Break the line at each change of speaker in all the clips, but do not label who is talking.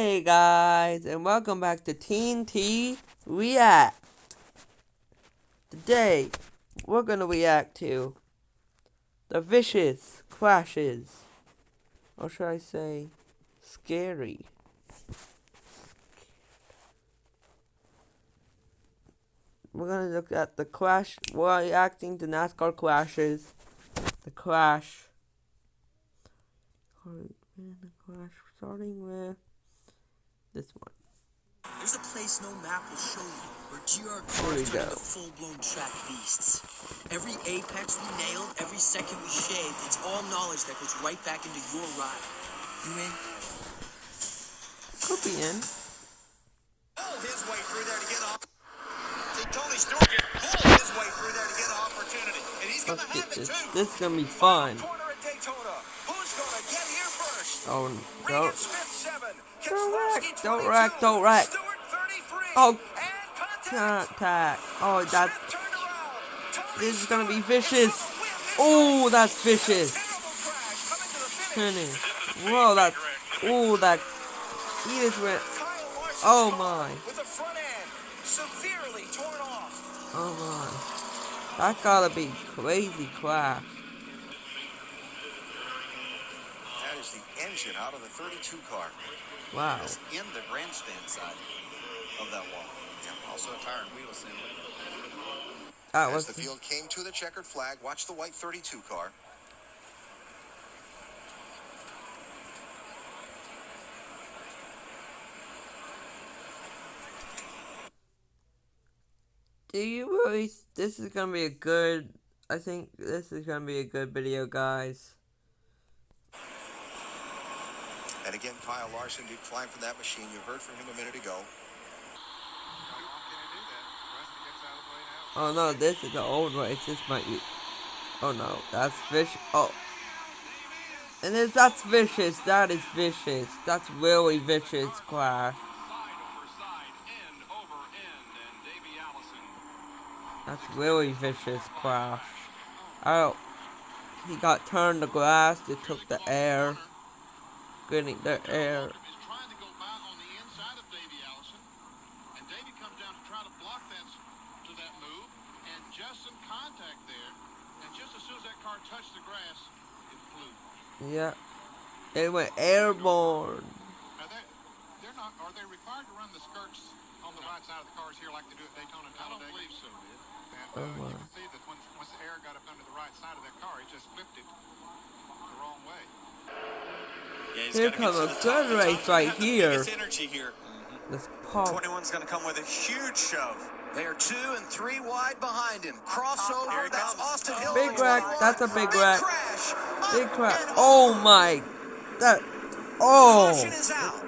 Hey guys, and welcome back to TNT React. Today, we're gonna react to the vicious crashes, or should I say, scary. We're gonna look at the crash. We're reacting to NASCAR crashes. The crash. Starting with this one.
There's a place no map will show you, where GR cars turn into full-blown track beasts. Every apex we nailed, every second we shaved, it's all knowledge that goes right back into your ride. You in?
Could be in.
Pull his way through there to get off. See, Tony Stewart just pulled his way through there to get opportunity, and he's going to have it too.
This is gonna be fun.
Corner at Daytona. Who's going to get here first?
Oh,
Regan Smith 7.
don't wreck.
Stewart 33.
Oh,
and
contact. Oh, this is gonna be vicious. Oh, that's vicious. Finish. Whoa, that Edith went. Oh my.
With the front end severely torn off.
Oh my. That gotta be crazy crash.
That is the engine out of the 32 car.
Wow.
Just in the grandstand side of that wall. Yeah, also a tire and wheel assembly. As the field came to the checkered flag, watch the white 32 car.
Do you really? This is gonna be a good. I think this is gonna be a good video, guys.
And again, Kyle Larson did climb from that machine. You heard from him a minute ago.
Oh no, this is the old race. This might be. Oh no, that's vicious. Oh. And if that's vicious, that is vicious. That's really vicious crash. That's really vicious crash. Oh, he got turned the glass. It took the air. Getting the air.
Trying to go back on the inside of Davey Allison, and Davey comes down to try to block that move, and just some contact there, and just as soon as that car touched the grass, it flew.
Yeah, it went airborne.
Are they required to run the skirts on the right side of the cars here like they do at Daytona and Talladega? I don't believe so, man. And you can see that once the air got up under the right side of that car, it just flipped it the wrong way.
Yeah,
here comes a good race right here.
Energy here.
This pop.
21's going to come with a huge shove. They are 2 and 3 wide behind him. Crossover. That's Austin Hill.
Big wreck. That's a big wreck.
Crash.
Big crash. Oh my. Oh.
Caution is out.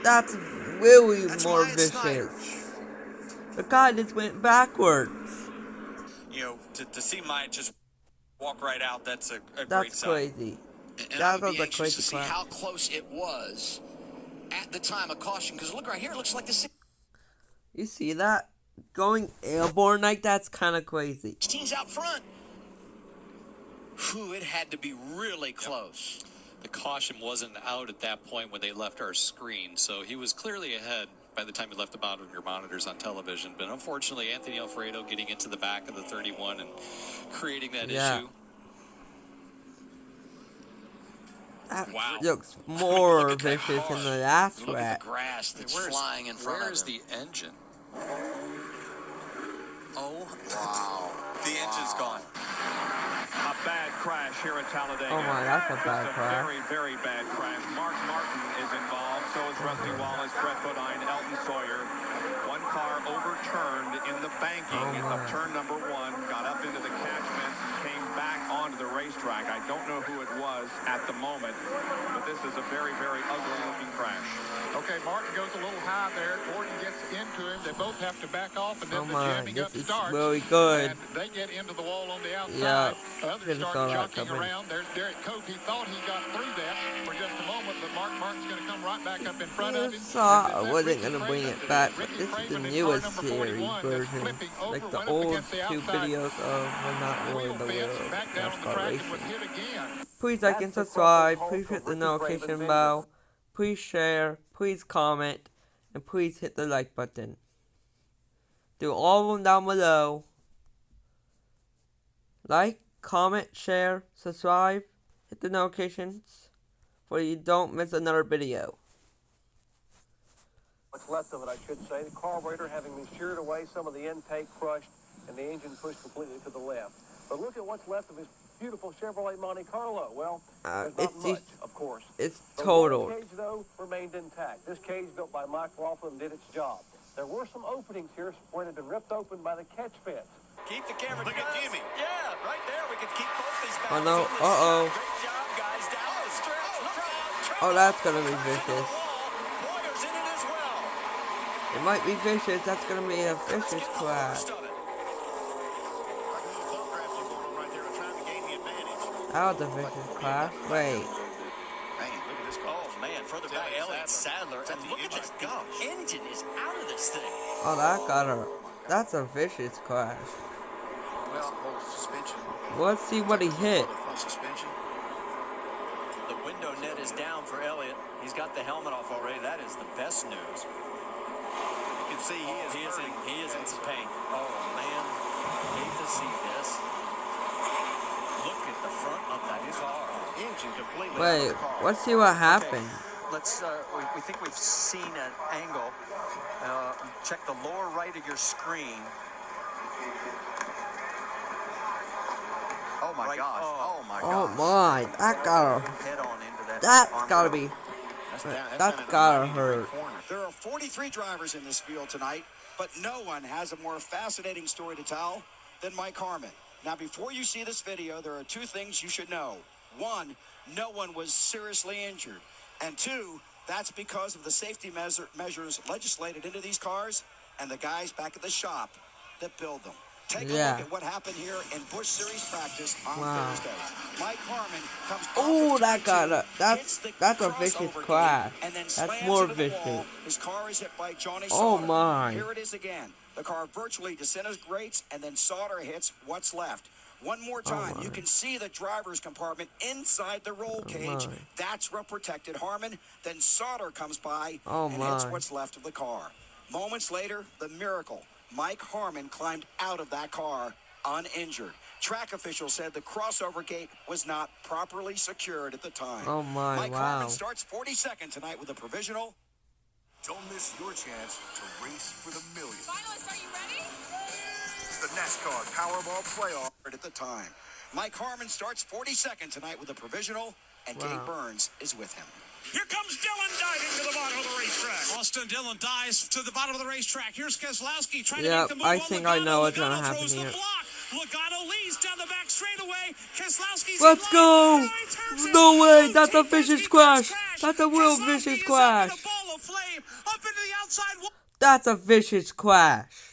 That's really more vicious. The guy just went backwards.
You know, to see Mike just walk right out, that's a great sign.
That's crazy.
And I would be anxious to see how close it was at the time of caution, because look right here, it looks like the
You see that? Going airborne like that's kind of crazy.
16's out front. Whew, it had to be really close.
The caution wasn't out at that point when they left our screen, so he was clearly ahead by the time he left the bottom of your monitors on television. But unfortunately, Anthony Alfredo getting into the back of the 31 and creating that issue.
That looks more vicious than the last
Look
wreck.
at the grass that's flying in front of him.
Where's the engine?
Oh,
Wow.
the engine's gone.
A bad crash here at Talladega.
Oh my, that's a bad crash.
Very, very bad crash. Mark Martin is involved. So is Rusty Wallace, Brett Bodine, Elton Sawyer. One car overturned in the banking of turn number 1, got up into the catchment, came back onto the racetrack. I don't know who it was at the moment, but this is a very, very ugly-looking crash.
Okay, Martin goes a little high there. Gordon gets into him. They both have to back off, and then
Oh
the
my,
jamming up
this is
starts.
really good.
And they get into the wall on the outside.
Yeah,
Others
didn't saw
start
that
jockeying
coming.
around. There's Derek Cope. He thought he got through that for just a moment, but Mark Martin's going to come right back up in front of him.
I wasn't going to bring it back, but this is the newest series version. Like the old 2 videos of when not really the world NASCAR racing. Please like and subscribe. Please hit the notification bell. please share, please comment, and please hit the like button. Do all of them down below. Like, comment, share, subscribe, hit the notifications so you don't miss another video.
What's left of it, I should say. The carburetor having been sheared away, some of the intake crushed, and the engine pushed completely to the left. But look at what's left of his beautiful Chevrolet Monte Carlo. Well, there's not much, of course.
It's
The
total.
roll cage, though, remained intact. This cage, built by Mike Laughlin, did its job. There were some openings here where it had been ripped open by the catch fence.
Keep the camera.
Look at Jimmy.
Yeah, right there. We could keep both these
Oh
battles
no,
in this
uh-oh.
shot. Great job, guys. Down the stretch. Look out.
Oh, that's gonna be vicious.
Boyer's in it as well.
It might be vicious, that's gonna be a vicious clash. That was a vicious clash. Wait.
Oh man, further back, Elliott Sadler, and look at this go. Engine is out of this thing.
Oh, that got her. That's a vicious clash. Let's see what he hit.
The window net is down for Elliott. He's got the helmet off already. That is the best news. You can see he is in some pain. Oh man, I hate to see this. Look at the front of that car. Engine completely.
Wait, let's see what happened.
Okay. Let's. We think we've seen an angle. Check the lower right of your screen.
Oh my gosh. Oh my
Oh
gosh.
my, that got her.
Head on into that.
That's gotta be. That's gotta hurt.
There are 43 drivers in this field tonight, but no one has a more fascinating story to tell than Mike Harmon. Now, before you see this video, there are two things you should know. One, no one was seriously injured. And two, that's because of the safety measures legislated into these cars and the guys back at the shop that build them. Take a look at what happened here in Busch Series practice on Thursday. Mike Harmon comes
Oh, that got her. That's a vicious clash. That's more vicious.
His car is hit by Johnny
Oh
Sauter.
my.
Here it is again. The car virtually disintegrates, and then Sauter hits what's left. One more time, you can see the driver's compartment inside the roll cage. That's what protected Harmon. Then Sauter comes by and hits what's left of the car. Moments later, the miracle. Mike Harmon climbed out of that car uninjured. Track officials said the crossover gate was not properly secured at the time.
Oh my,
Mike Harmon starts 42nd tonight with a provisional.
Don't miss your chance to race for the millions.
Finalists, are you ready?
The NASCAR Powerball Playoff.
At the time, Mike Harmon starts 42nd tonight with a provisional, and Gabe Burns is with him.
Here comes Dillon diving to the bottom of the racetrack.
Austin Dillon dives to the bottom of the racetrack. Here's Keselowski trying to
Yep,
make the move.
I think I know what's gonna happen
throws
here.
The block. Logano leads down the back straightaway. Keselowski's
Let's
in
go!
line.
No way, that's a vicious crash. That's a real vicious crash.
A ball of flame up into the outside wall.
That's a vicious crash.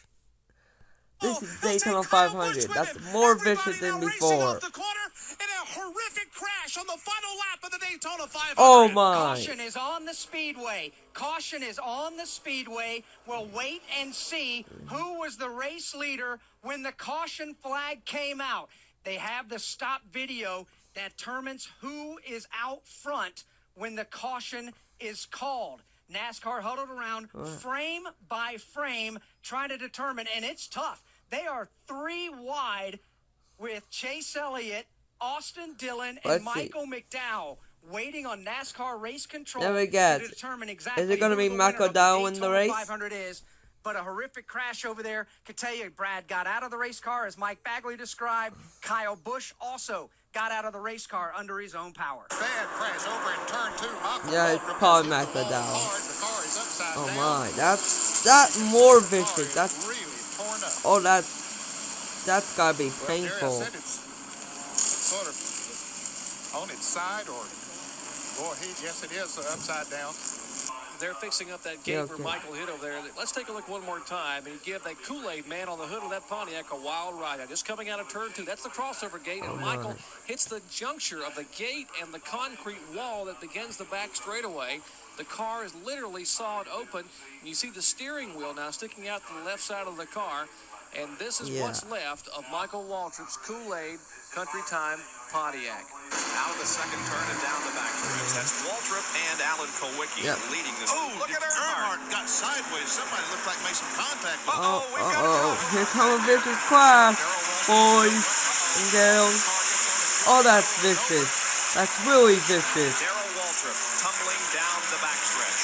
This is Daytona 500. That's more vicious than before.
The corner in a horrific crash on the final lap of the Daytona 500.
Oh my.
Caution is on the speedway. Caution is on the speedway. We'll wait and see who was the race leader when the caution flag came out. They have the stop video that determines who is out front when the caution is called. NASCAR huddled around frame by frame trying to determine, and it's tough. They are 3 wide with Chase Elliott, Austin Dillon, and Michael McDowell waiting on NASCAR race control to determine exactly
is it going to be
who the
Michael
winner of
McDowell in the race?
500 is. But a horrific crash over there. Could tell you, Brad got out of the race car, as Mike Bagley described. Kyle Busch also got out of the race car under his own power.
Bad crash over in turn 2.
Yeah, it's probably McDowell. Oh my, that's more vicious. That's
really torn up.
oh, that's gotta be painful.
Jerry, I said it's sort of on its side, or yes, it is upside down.
They're fixing up that gate where Michael hit over there. Let's take a look one more time and give that Kool-Aid man on the hood of that Pontiac a wild ride. Just coming out of turn 2, that's the crossover gate, and Michael hits the juncture of the gate and the concrete wall that begins the back straightaway. The car is literally sawed open. You see the steering wheel now sticking out to the left side of the car, and this is what's left of Michael Waltrip's Kool-Aid Country Time
Pontiac. Out of the second turn and down the backstretch. That's Waltrip and Alan Kulwicki leading this.
Oh, look at Earnhardt. Got sideways. Somebody looked like made some contact.
Here comes a vicious clash, boys and girls. Oh, that's vicious. That's really vicious.
Darrell Waltrip tumbling down the backstretch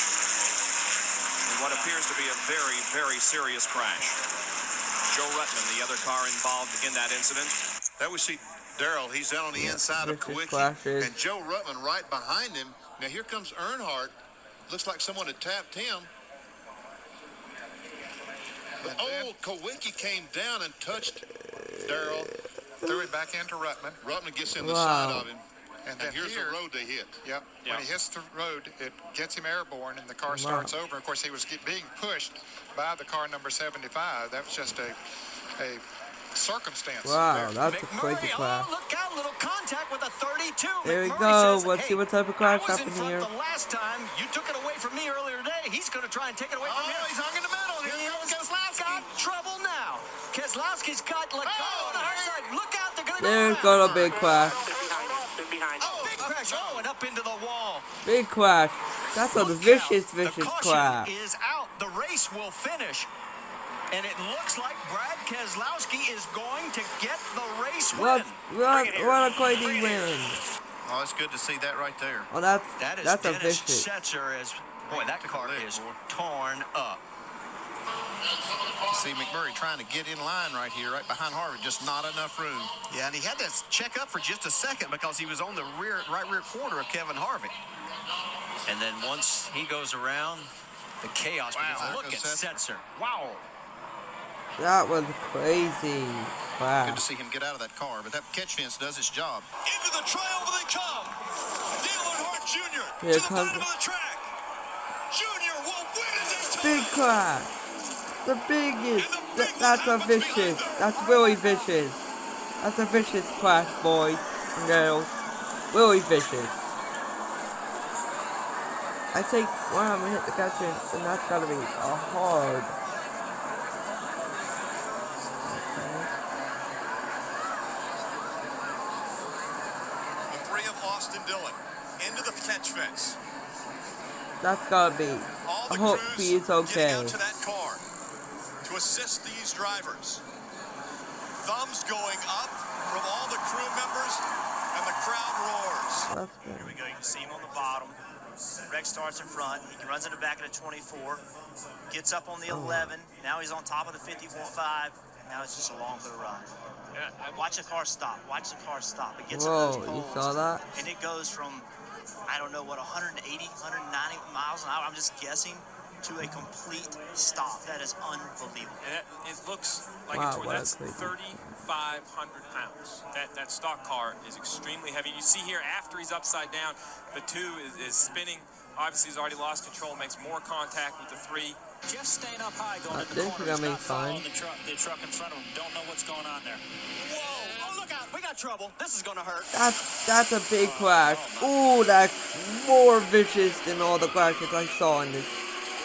in what appears to be a very, very serious crash. Joe Ruttman, the other car involved in that incident.
That we see Darrell. He's down on the inside of Kulwicki. And Joe Ruttman right behind him. Now here comes Earnhardt. Looks like someone had tapped him. But, Kulwicki came down and touched Darrell.
Threw it back into Ruttman.
Ruttman gets in the side of him.
And then
here's the road they hit.
Yep. When he hits the road, it gets him airborne, and the car starts over. Of course, he was being pushed by the car number 75. That was just a circumstance.
Wow, that's a crazy crash.
Look out, little contact with a 32.
There we
McMurray
go.
says,
Let's see what type of crash
I was in
happened
front
here.
the last time. You took it away from me earlier today. He's going to try and take it away from you. He's hung in the middle. Here comes Keselowski. Got trouble now. Keselowski's got Logano on the hard side. Look out, they're going to go
There's
around.
got a big crash.
Big crash. Oh, and up into the wall.
Big crash. That's a vicious crash.
Is out. The race will finish. And it looks like Brad Keselowski is going to get the race win.
What a crazy win.
Oh, it's good to see that right there.
Oh, that's a
Dennis
vicious.
Setzer as boy, that car is torn up.
See McMurray trying to get in line right here, right behind Harvick, just not enough room.
Yeah, and he had to check up for just a second because he was on the right rear quarter of Kevin Harvick. And then once he goes around, the chaos begins. Look at Setzer. Wow.
That was crazy. Wow.
Good to see him get out of that car, but that catch fence does its job.
Into the trail they come. Dale Earnhardt Jr.
Here
to the
comes
bottom of the track. Junior will win it this time.
big crash. The biggest. That's a vicious. That's really vicious. That's a vicious crash, boys and girls. Really vicious. I think when I'm gonna hit the catch fence, and that's gotta be a hard.
Austin Dillon into the catch fence.
That's gotta be. I hope he is okay.
Getting out to that car to assist these drivers. Thumbs going up from all the crew members, and the crowd roars.
Here we go. You can see him on the bottom. Rex starts in front. He runs in the back of the 24. Gets up on the 11. Now he's on top of the 50.5. Now it's just along for the ride. Yeah, watch the car stop. Watch the car stop. It gets
Whoa,
in those poles,
you saw that?
and it goes from, I don't know what, 180, 190 miles an hour. I'm just guessing, to a complete stop. That is unbelievable.
And it looks like that's 3,500 pounds. That stock car is extremely heavy. You see here after he's upside down, the 2 is spinning. Obviously, he's already lost control. Makes more contact with the 3.
Just staying up high going in the
This is
corner.
gonna be fun.
The truck in front of him. Don't know what's going on there. Whoa! Oh, look out! We got trouble. This is gonna hurt.
That's a big crash. Ooh, that's more vicious than all the crashes I saw in this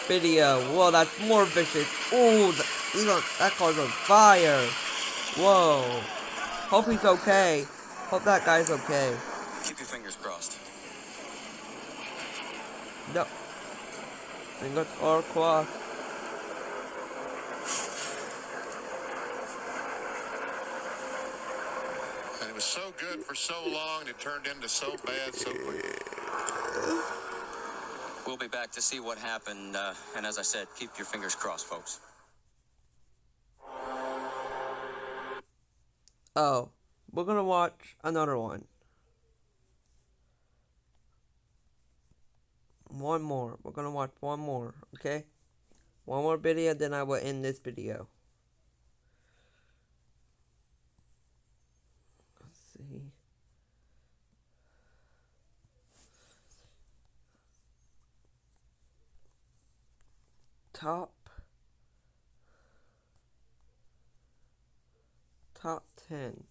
video. Whoa, that's more vicious. Ooh, that car's on fire. Whoa. Hope he's okay. Hope that guy's okay.
Keep your fingers crossed.
Yep. Fingers are crossed.
And it was so good for so long, it turned into so bad so quickly.
We'll be back to see what happened, and as I said, keep your fingers crossed, folks.
Oh, we're gonna watch another one. One more. We're gonna watch one more, okay? One more video, then I will end this video. Let's see. Top 10.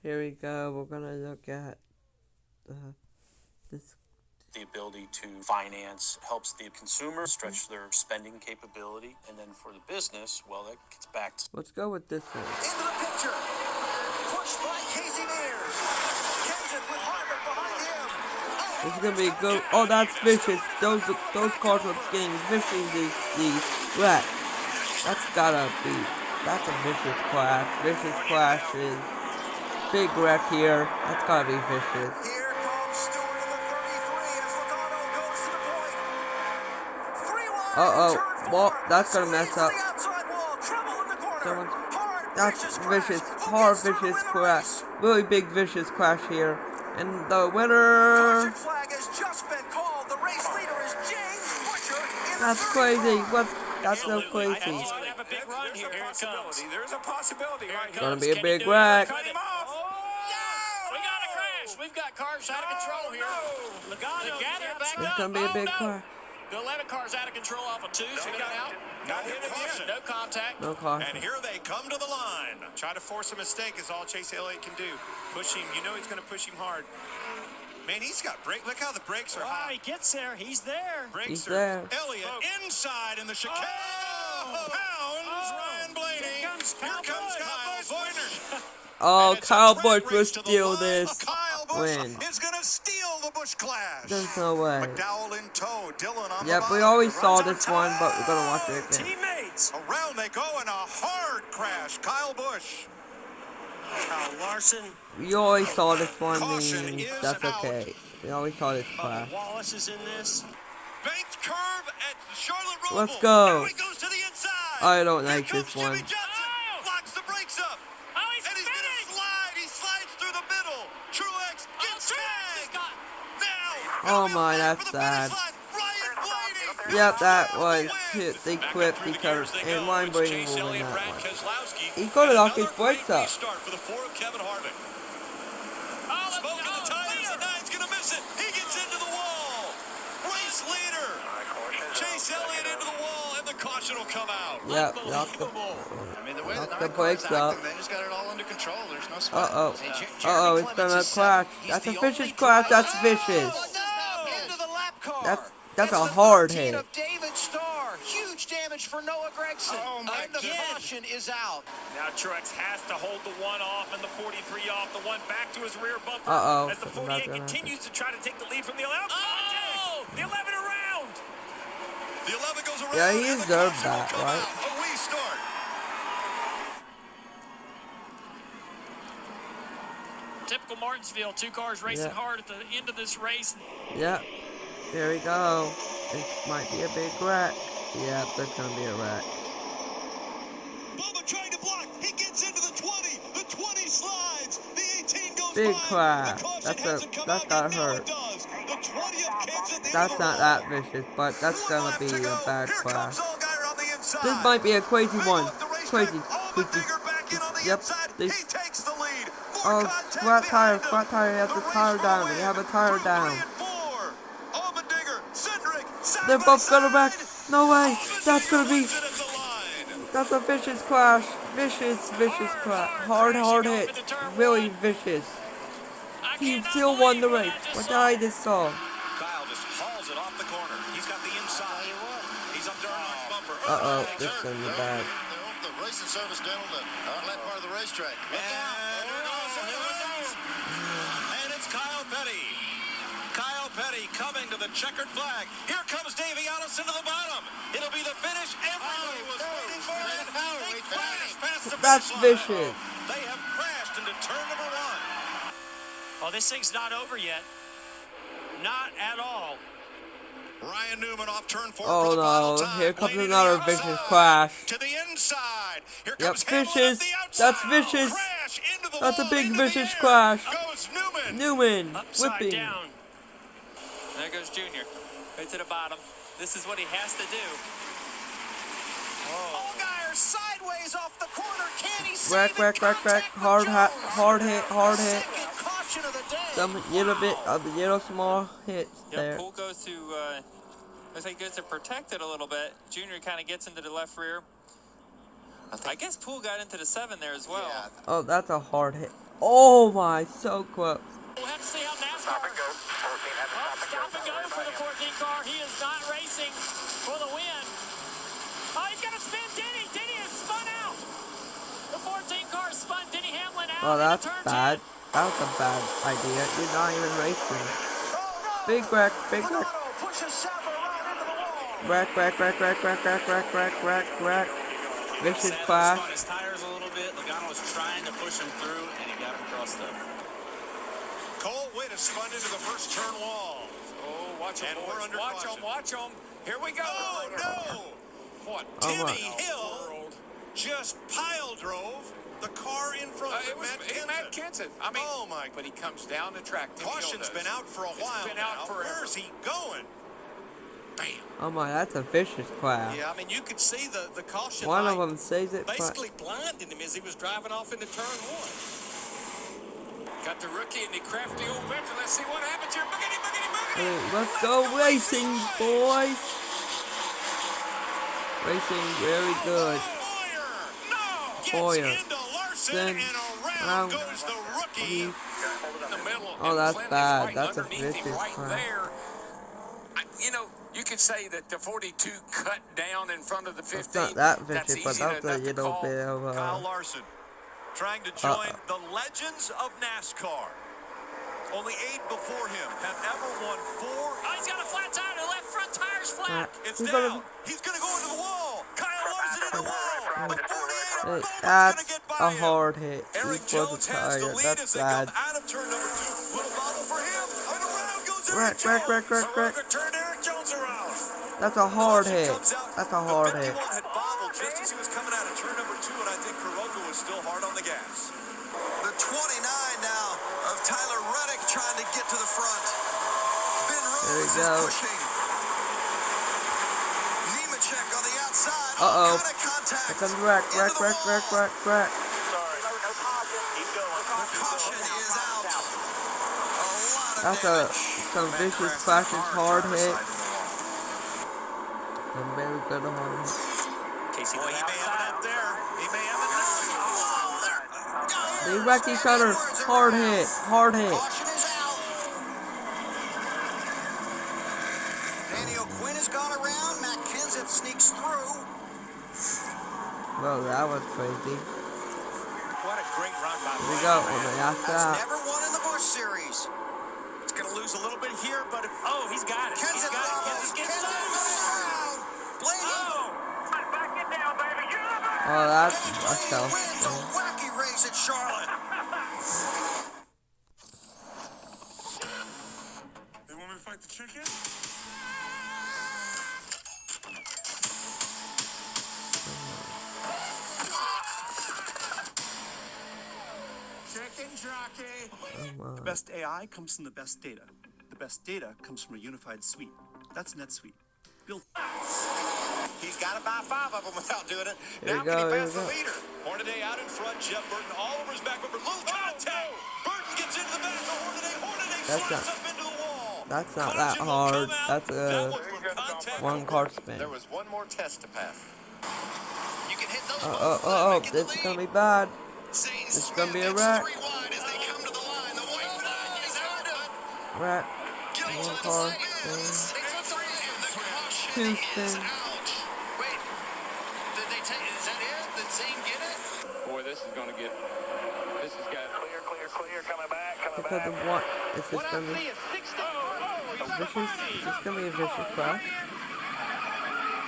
Here we go. We're gonna look at this
the ability to finance, helps the consumer stretch their spending capability, and then for the business, well, that gets back to...
Let's go with this one.
Into the picture. Pushed by Casey Mears. Kenton with Harvick behind him.
This is gonna be good. Oh, that's vicious. Those cars are getting viciously wrecked. That's a vicious crash. Vicious crashes. Big wreck here. That's gotta be vicious.
Here comes Stewart in the 33 as Logano goes to the point. 3 wide.
Well, that's gonna mess up. That's vicious. Hard vicious crash. Really big vicious crash here. And the winner...
Flag has just been called. The race leader is James Butcher in
That's crazy. That's so crazy.
Have a big run here. Here it comes.
There's a possibility.
It's gonna be a big wreck.
Cut him off. We got a crash. We've got cars out of control here. Logano gathered back up.
It's gonna be a big crash.
The 11 car's out of control off of 2, so we got out.
Not hit again.
No contact.
No caution.
And here they come to the line. Try to force a mistake is all Chase Elliott can do. Push him. You know he's going to push him hard. Man, he's got brake. Look how the brakes are hot.
He gets there. He's there.
Brakes
He's there.
Elliott inside in the chicane. Pounds Ryan Blaney. Here comes Kyle Busch.
Oh, Kyle Busch will steal this
Kyle Busch
win.
is going to steal the Busch Clash.
There's no way.
McDowell in tow. Dylan on the
Yep, we
bottom.
always saw
Runs on
this one, but we're gonna watch
top.
it again.
Teammates. Around they go in a hard crash. Kyle Busch.
Kyle Larson.
We always saw this one,
Caution
means
is
that's
out.
okay. We always saw this crash.
Wallace is in this.
Banked curve at the Charlotte Roval.
Let's go.
Now he goes to the inside.
I don't like
Here
this
comes
one.
Jimmy Johnson. Locks the brakes up.
He's
and he's going to slide. He slides through the middle. Truex gets tagged. Now.
Oh my, that's sad. Yep, that was hit. They quit because and Ryan Blaney will win that one. He's gonna knock his brakes up.
Start for the 4 of Kevin Harvick. Smoke in the tires, and 9's gonna miss it. He gets into the wall. Race leader. Chase Elliott into the wall, and the caution will come out.
Yep, knock the brakes up.
They just got it all under control. There's no spot.
It's gonna crash. That's a vicious crash. That's vicious.
Into the lap car.
That's a hard hit.
Of David Starr. Huge damage for Noah Gragson. And the caution is out.
Now Truex has to hold the 1 off and the 43 off, the 1 back to his rear bumper. As the 48 continues to try to take the lead from the 11. The 11 around.
The 11 goes around.
Yeah, he deserved that, right?
A restart.
Typical Martinsville, 2 cars racing hard at the end of this race.
Yep. There we go. This might be a big wreck. Yeah, there's gonna be a wreck.
Bubba trying to block. He gets into the 20. The 20 slides. The 18 goes
Big
by.
crash. That's gotta hurt. That's not that vicious, but that's gonna be a bad crash. This might be a crazy one. Crazy. Yep. Flat tire. You have the tire down. You have a tire down. They're both gonna wreck. No way. That's gonna be. That's a vicious crash. Vicious crash. Hard hit. Really vicious. He still won the race. What I just saw.
Kyle just hauls it off the corner. He's got the inside. He's up there on the bumper.
This is gonna be bad.
The racing service down on the outlet part of the racetrack.
And it's Kyle Petty. Kyle Petty coming to the checkered flag. Here comes Davey Allison to the bottom. It'll be the finish everybody was waiting for. They crashed past the
That's
finish line.
vicious.
They have crashed into turn number 1.
Oh, this thing's not over yet. Not at all.
Ryan Newman off turn 4
Oh
for the final
no,
time.
here comes
Blaney
another
to the
vicious
outside.
crash.
To the inside. Here
Yep,
comes Hamlin
vicious.
up the outside.
That's vicious.
Crash into the
That's a
wall,
big
into the
vicious
air.
crash.
Goes Newman.
Newman,
Upside
whipping.
down. There goes Junior. Right to the bottom. This is what he has to do.
Allgaier sideways off the corner. Can he save
Wreck. Hard hit.
Second caution of the day.
Some little bit of the little small hits there.
Poole goes to, looks like he goes to protect it a little bit. Junior kind of gets into the left rear. I guess Poole got into the 7 there as well.
Yeah.
Oh, that's a hard hit. Oh my, so close.
We'll have to see how NASCAR. Stop and go. 14 has a stop and go.
NASCAR. He is not racing for the win. Oh, he's going to spin Denny. Denny is spun out. The 14 car spun Denny Hamlin out.
Well, that's bad. That's a bad idea. You're not even racing. Big wreck, big wreck. Wreck. Vicious clash.
On his tires a little bit. Logano was trying to push him through, and he got him across the.
Cole Witt has spun into the first turn wall.
Oh, watch him, boys. Watch him. Here we go.
Oh, no.
What?
Timmy Hill just pile drove the car in front of
Matt Kenseth. I mean,
oh my!
But he comes down the track.
Caution's been out for a while.
Been out forever.
Where's he going? Bam.
Oh my, that's a vicious clash.
Yeah, I mean, you could see the caution.
One of them says it.
Basically blinded him as he was driving off into turn one. Got the rookie and the crafty old veteran. Let's see what happens here. Boogity.
Let's go racing, boys. Racing very good. Boyer. Then around
goes the rookie.
Oh, that's bad. That's a vicious clash.
You know, you could say that the 42 cut down in front of the 15.
It's not that vicious, but that's a little bit of
Kyle Larson trying to join the legends of NASCAR. Only 8 before him have ever won 4.
Oh, he's got a flat tire. The left front tire's flat.
It's down. He's going to go into the wall. Kyle Larson in the wall. The 48 of
that's
get by
a hard hit.
Eric
He was
Jones has the
tired.
lead
That's
as they
bad.
come out of turn number 2. Little bobble for him. And around goes
Wreck.
Turned Eric Jones around.
That's a hard hit. That's a hard hit.
The 51 had bobbled just as he was coming out of turn number 2, and I think Kuroka was still hard on the gas. The 29 now of Tyler Reddick trying to get to the front. Ben Rhodes is pushing. Nemechek on the outside.
Uh-oh.
Kind of contact.
Here comes Wreck.
Sorry. No caution. Keep going. The caution is out. A lot of
That's some vicious clashes, hard hit. A very good hard hit.
Casey, he may have it out there. He may have it out.
They wrecked each other. Hard hit.
Caution is out. Danny O'Quinn has gone around. Matt Kenseth sneaks through.
Well, that was crazy.
What a great run by
Here we go.
That's never won in the Busch Series. It's going to lose a little bit here, but if...
Oh, he's got it.
Kenseth
Kenseth gets it.
Back it down, baby.
Oh, that's a self.
Wins a wacky race at Charlotte.
They want me to fight the chicken? Chicken jockey.
The best AI comes from the best data. The best data comes from a unified suite. That's NetSuite. Built.
He's got to buy 5 of them without doing it.
Here
Now
we go,
can he
here
pass
we
the
go.
leader? Hornaday out in front. Jeff Burton all over his back. But little contact. Burton gets into the back of Hornaday. Hornaday slides up into the wall.
That's not that hard. That's one car spin.
There was one more test to pass. You can hit those
Oh, this is gonna be bad. This is gonna be a wreck. Wreck. One car spin. 2 spins.
Wait, did they take? Is that it? Did Zane get it?
Boy, this is going to get. This has got clear. Coming back.
Because of what? Is this gonna be a vicious? Is this gonna be a vicious crash?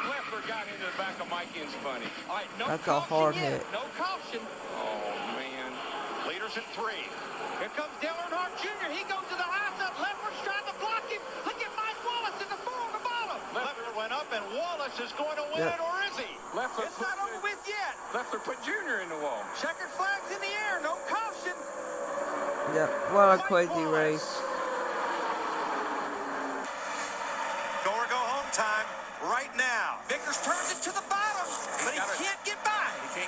Leffler got into the back of Mike Inspani. All right, no
That's a hard hit.
No caution. Oh, man. Leaders at 3. Here comes Dale Earnhardt Jr. He goes to the high side. Leffler's trying to block him. Look at Mike Wallace in the 4 on the bottom. Leffler went up, and Wallace is going to win it, or is he? Leffler it's not over with yet. Leffler put Jr. in the wall. Checkered flags in the air. No caution.
Yep, what a crazy race.
Go or go home time right now. Vickers turns it to the bottom, but he can't get by.
He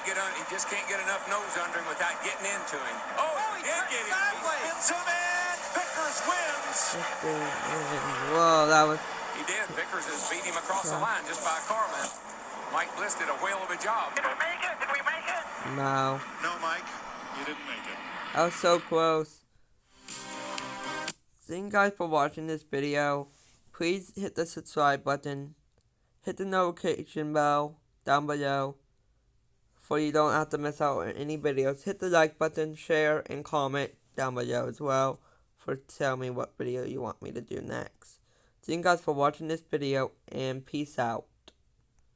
just can't get enough nose under him without getting into him. Oh,
he turns sideways. Spins him in. Vickers wins.
Whoa, that was...
He did. Vickers has beat him across the line just by a car length. Mike Bliss did a whale of a job. Did we make it?
No.
No, Mike, you didn't make it.
That was so close. Thank you guys for watching this video. please hit the subscribe button, hit the notification bell down below so you don't have to miss out on any videos. Hit the like button, share, and comment down below as well for telling me what video you want me to do next. Thank you guys for watching this video, and peace out.